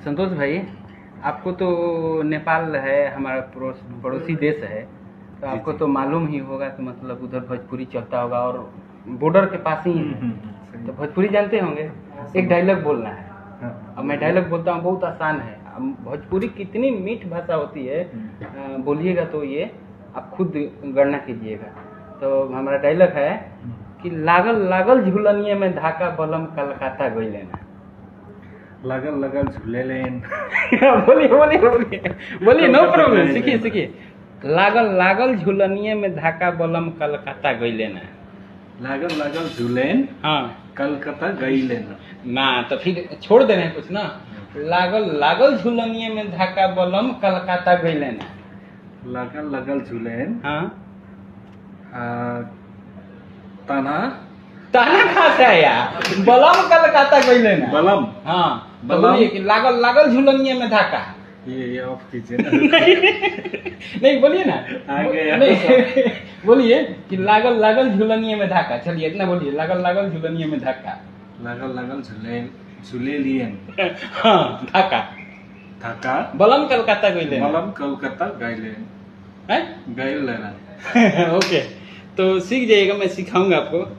संतोष भाई, आपको तो नेपाल है हमारा पड़ोसी देश है, तो आपको तो मालूम ही होगा कि मतलब उधर भोजपुरी चलता होगा और बॉर्डर के पास ही है, तो भोजपुरी जानते होंगे। एक डायलॉग बोलना है। अब मैं डायलॉग बोलता हूँ, बहुत आसान है। अब भोजपुरी कितनी मीठ भाषा होती है, बोलिएगा तो ये आप खुद गणना कीजिएगा। तो हमारा डायलॉग है कि लागल लागल झूलनिए में धाका बलम कलकत्ता गइले ना। लगल लगल झूले लेन। बोलिए बोलिए बोलिए बोलिए, नो प्रॉब्लम, सीखिए सीखिए। लागल लागल झूलनिए में धाका बलम कलकत्ता गइले ना। लागल लागल झूलेन, हाँ कलकत्ता गई लेना। ना, तो फिर छोड़ दे रहे हैं कुछ ना। लागल लागल झूलनिए में धाका बलम कलकत्ता गइले ना। लागल लागल झूलेन, हाँ, ताना ताना कहाँ से आया? बलम कलकत्ता गइले ना। बलम। हाँ, तो बलम। बोलिए कि लागल लागल झूलनिए में धाका। ये ऑफ कीजिए ना। नहीं बोलिए ना, आगे यार। नहीं बोलिए कि लागल लागल झूलनिए में धाका। चलिए इतना बोलिए, लागल लागल झूलनिए में धाका। लागल लागल झूलेन, झूले लियन। हाँ, धाका। धाका बलम कलकत्ता गइले ना। मलम कलकत्ता गई लेन। हैं? गई लेना। ओके, तो सीख जाइएगा, मैं सिखाऊंगा आपको।